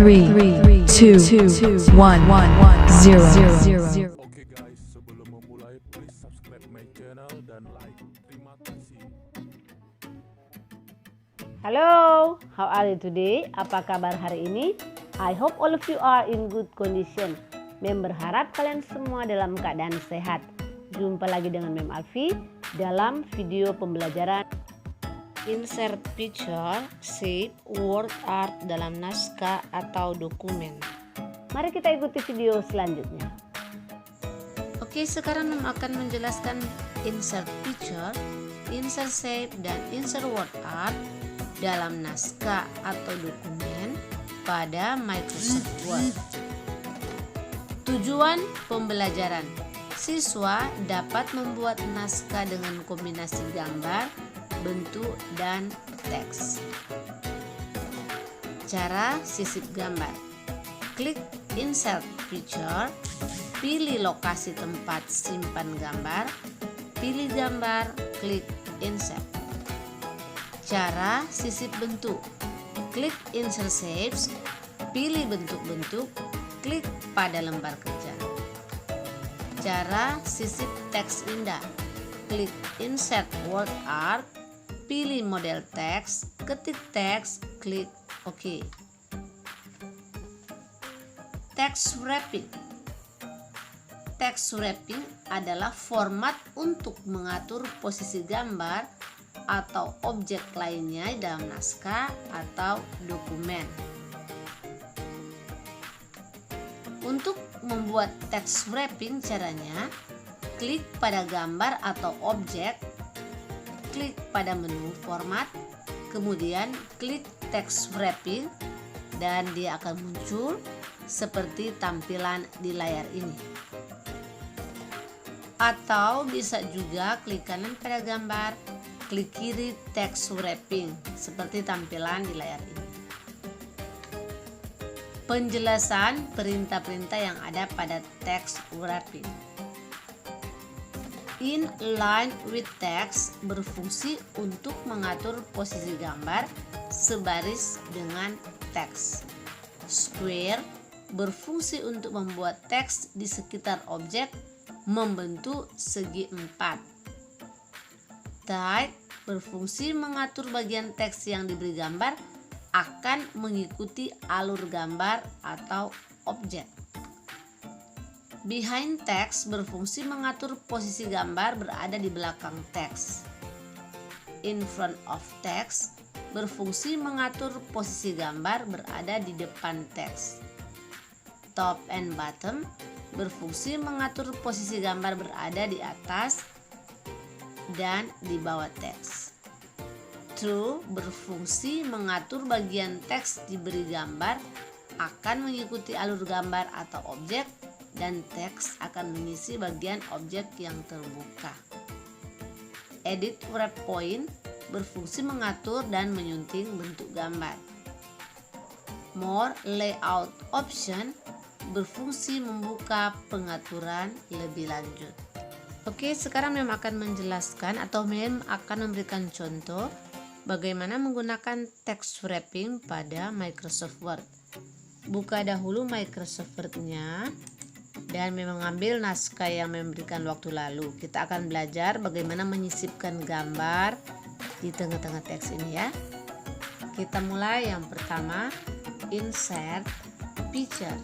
3, 2, 1, 0. Oke guys, sebelum memulai please subscribe my channel dan like. Terima kasih. Hello, how are you today? Apa kabar hari ini? I hope all of you are in good condition. Mem berharap kalian semua dalam keadaan sehat. Jumpa lagi dengan Mem Alfi dalam video pembelajaran Insert Picture, Shape, Word Art dalam naskah atau dokumen. Mari kita ikuti video selanjutnya. Oke, sekarang Mem akan menjelaskan Insert Picture, Insert Shape, dan Insert Word Art dalam naskah atau dokumen pada Microsoft Word. Tujuan pembelajaran: siswa dapat membuat naskah dengan kombinasi gambar, bentuk, dan teks. Cara sisip gambar: klik Insert Picture, pilih lokasi tempat simpan gambar, pilih gambar, klik Insert. Cara sisip bentuk: klik Insert Shapes, pilih bentuk-bentuk, klik pada lembar kerja. Cara sisip teks indah: klik Insert Word Art, pilih model teks, ketik teks, klik OK. Text wrapping. Text wrapping adalah format untuk mengatur posisi gambar atau objek lainnya dalam naskah atau dokumen. Untuk membuat text wrapping, caranya klik pada gambar atau objek, klik pada menu format, kemudian klik text wrapping, dan dia akan muncul seperti tampilan di layar ini. Atau bisa juga klik kanan pada gambar, klik kiri text wrapping seperti tampilan di layar ini. Penjelasan perintah-perintah yang ada pada text wrapping. Inline with text berfungsi untuk mengatur posisi gambar sebaris dengan teks. Square berfungsi untuk membuat teks di sekitar objek membentuk segi empat. Tight berfungsi mengatur bagian teks yang diberi gambar akan mengikuti alur gambar atau objek. Behind text berfungsi mengatur posisi gambar berada di belakang teks. In front of text berfungsi mengatur posisi gambar berada di depan teks. Top and bottom berfungsi mengatur posisi gambar berada di atas dan di bawah teks. Through berfungsi mengatur bagian teks diberi gambar akan mengikuti alur gambar atau objek, dan teks akan mengisi bagian objek yang terbuka. Edit wrap point berfungsi mengatur dan menyunting bentuk gambar. More layout option berfungsi membuka pengaturan lebih lanjut. Oke, sekarang Mem akan menjelaskan atau Mem akan memberikan contoh bagaimana menggunakan text wrapping pada Microsoft Word. Buka dahulu Microsoft Word-nya dan mengambil naskah yang memberikan waktu lalu. Kita akan belajar bagaimana menyisipkan gambar di tengah-tengah teks ini ya. Kita mulai yang pertama, Insert Picture.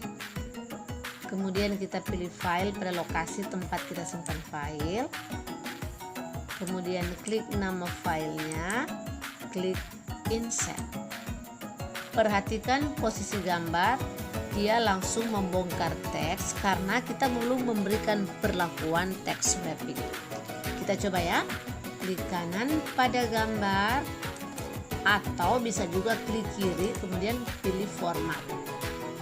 Kemudian kita pilih file pada lokasi tempat kita simpan file. Kemudian klik nama filenya, klik Insert. Perhatikan posisi gambar, dia langsung membongkar teks karena kita belum memberikan perlakuan text wrapping. Kita coba ya, klik kanan pada gambar atau bisa juga klik kiri kemudian pilih format.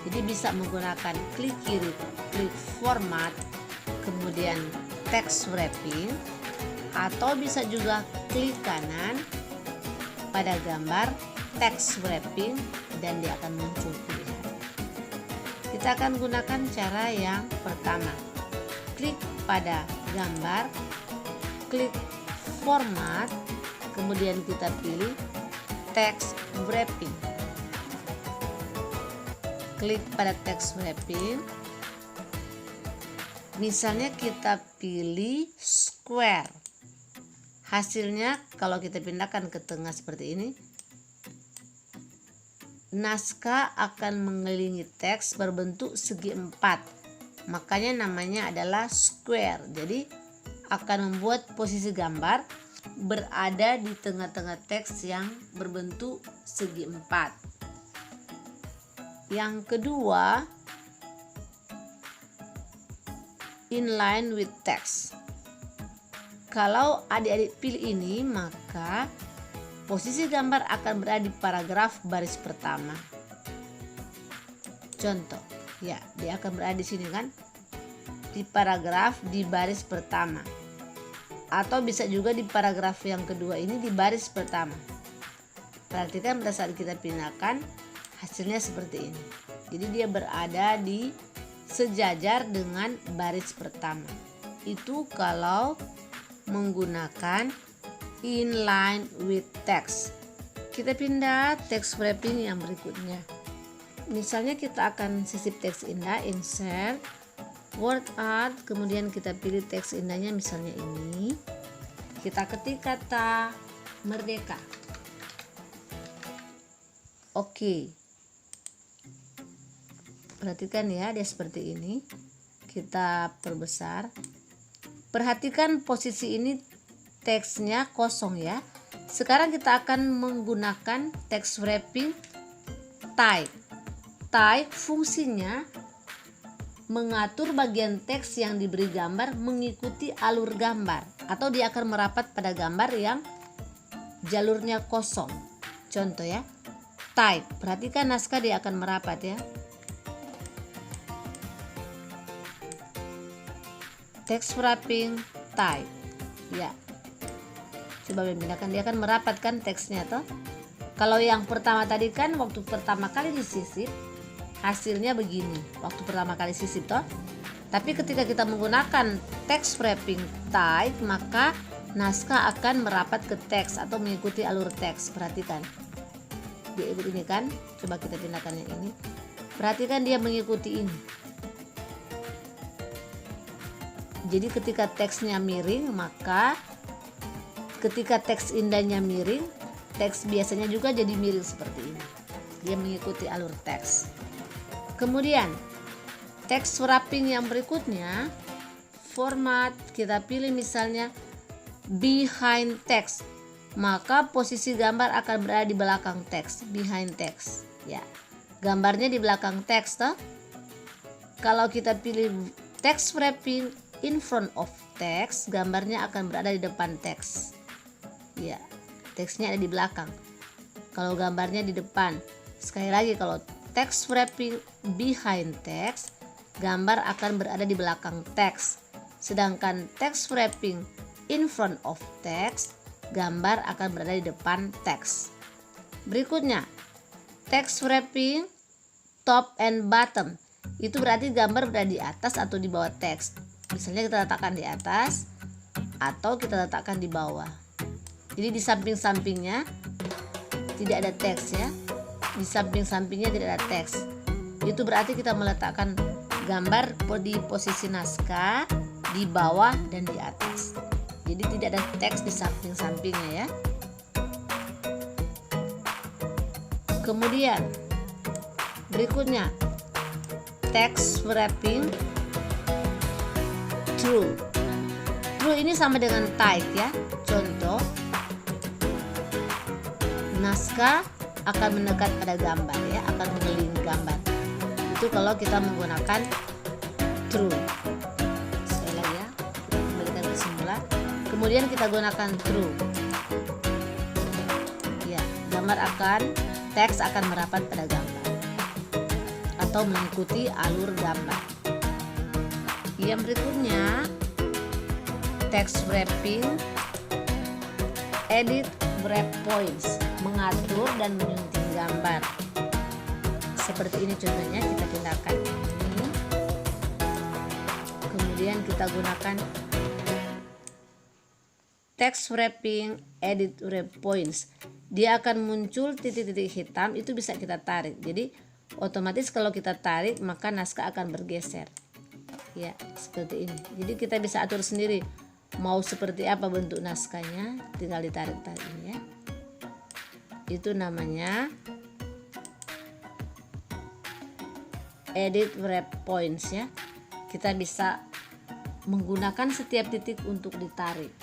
Jadi bisa menggunakan klik kiri, klik format, kemudian text wrapping, atau bisa juga klik kanan pada gambar text wrapping dan dia akan muncul pilihan. Kita akan gunakan cara yang pertama. Klik pada gambar, klik format, kemudian kita pilih text wrapping. klik pada text wrapping. Misalnya kita pilih square. Hasilnya kalau kita pindahkan ke tengah seperti ini, naskah akan mengelilingi teks berbentuk segi 4. Makanya namanya adalah square. Jadi akan membuat posisi gambar berada di tengah-tengah teks yang berbentuk segi 4. Yang kedua, inline with text. Kalau adik-adik pilih ini, maka posisi gambar akan berada di paragraf baris pertama. Contoh, ya, dia akan berada di sini kan, di paragraf di baris pertama. Atau bisa juga di paragraf yang kedua ini di baris pertama. Perhatikan pada saat kita pindahkan, hasilnya seperti ini. Jadi dia berada di sejajar dengan baris pertama. Itu kalau menggunakan inline with text. Kita pindah text wrapping yang berikutnya. Misalnya kita akan sisip teks indah, insert, word art, kemudian kita pilih teks indahnya misalnya ini. Kita ketik kata merdeka. Oke. Perhatikan ya, dia seperti ini. Kita perbesar. Perhatikan posisi ini teksnya kosong ya. Sekarang kita akan menggunakan text wrapping type. Type fungsinya mengatur bagian teks yang diberi gambar mengikuti alur gambar, atau dia akan merapat pada gambar yang jalurnya kosong. Contoh ya, type. Perhatikan naskah dia akan merapat ya. Text wrapping type. Ya. Coba memindahkan, dia akan merapatkan teksnya toh. Kalau yang pertama tadi kan waktu pertama kali disisip hasilnya begini. Waktu pertama kali sisip toh. Tapi ketika kita menggunakan text wrapping type, maka naskah akan merapat ke teks atau mengikuti alur teks. Perhatikan. Dia ikut ini kan. Coba kita pindahkan yang ini. Perhatikan dia mengikuti ini. Jadi ketika teksnya miring, maka ketika teks indahnya miring, teks biasanya juga jadi miring seperti ini. Dia mengikuti alur teks. Kemudian text wrapping yang berikutnya, format, kita pilih misalnya behind text. Maka posisi gambar akan berada di belakang teks, behind text. Ya, gambarnya di belakang teks toh. Kalau kita pilih text wrapping in front of text, gambarnya akan berada di depan teks. Ya, teksnya ada di belakang. Kalau gambarnya di depan. Sekali lagi, kalau text wrapping behind text, gambar akan berada di belakang teks. Sedangkan text wrapping in front of text, gambar akan berada di depan teks. Berikutnya, text wrapping top and bottom. Itu berarti gambar berada di atas atau di bawah teks. Misalnya kita letakkan di atas atau kita letakkan di bawah. Jadi di samping-sampingnya tidak ada teks ya. Di samping-sampingnya tidak ada teks. Itu berarti kita meletakkan gambar di posisi naskah, di bawah dan di atas. Jadi tidak ada teks di samping-sampingnya ya. Kemudian berikutnya text wrapping true. True ini sama dengan type ya. Contoh, naskah akan mendekat pada gambar ya, akan mengelilingi gambar. Itu kalau kita menggunakan true. Sekali lagi ya, kembalikan ke semula. Kemudian kita gunakan true. Ya, teks akan merapat pada gambar atau mengikuti alur gambar. Yang berikutnya, text wrapping edit wrap points, mengatur dan menyunting gambar. Seperti ini contohnya, kita pindahkan ini. Kemudian kita gunakan text wrapping edit wrap points. Dia akan muncul titik-titik hitam, itu bisa kita tarik. Jadi Otomatis kalau kita tarik maka naskah akan bergeser. Ya, seperti ini. Jadi kita bisa atur sendiri mau seperti apa bentuk naskahnya, tinggal ditarik-tarik ini ya. Itu namanya edit wrap points ya. Kita bisa menggunakan setiap titik untuk ditarik.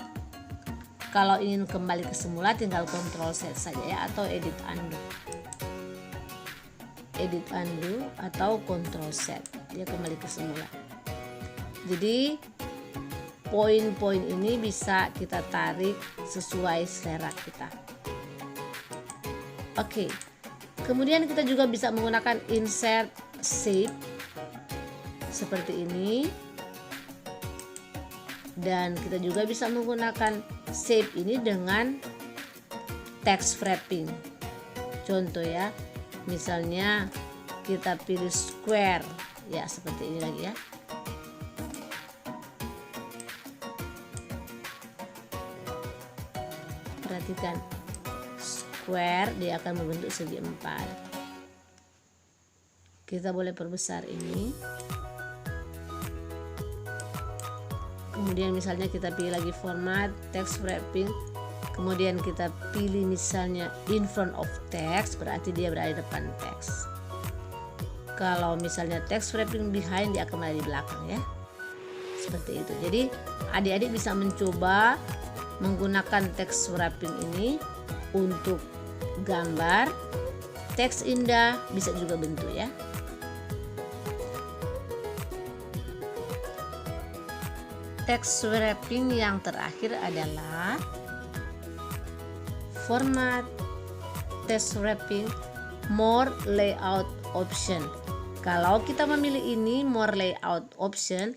Kalau ingin kembali ke semula tinggal Ctrl Z saja ya, atau edit undo. Edit undo atau Ctrl Z, dia kembali ke semula. Jadi poin-poin ini bisa kita tarik sesuai selera kita. Oke. Kemudian kita juga bisa menggunakan insert shape seperti ini. Dan kita juga bisa menggunakan shape ini dengan text wrapping. Contoh ya, misalnya kita pilih square ya, seperti ini lagi ya. Perhatikan, square dia akan membentuk segi 4. Kita boleh perbesar ini. Kemudian misalnya kita pilih lagi format text wrapping, kemudian kita pilih misalnya in front of text, berarti dia berada di depan teks. Kalau misalnya text wrapping behind, dia akan berada di belakang ya, seperti itu. Jadi adik-adik bisa mencoba menggunakan text wrapping ini untuk gambar, teks indah, bisa juga bentuk ya. Text wrapping yang terakhir adalah format text wrapping more layout option. Kalau kita memilih ini more layout option,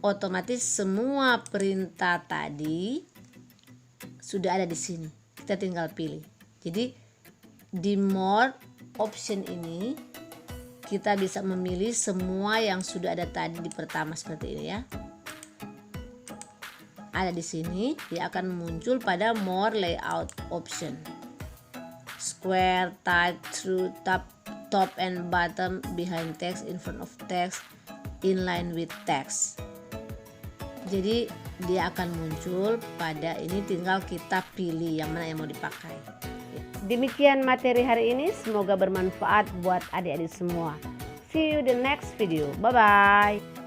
otomatis semua perintah tadi sudah ada di sini. Kita tinggal pilih. Jadi di more option ini kita bisa memilih semua yang sudah ada tadi di pertama seperti ini ya. Ada di sini, dia akan muncul pada more layout option. Square, type, through, top and bottom, behind text, in front of text, inline with text. Jadi dia akan muncul pada ini, tinggal kita pilih yang mana yang mau dipakai. Demikian materi hari ini, semoga bermanfaat buat adik-adik semua. See you the next video. Bye bye.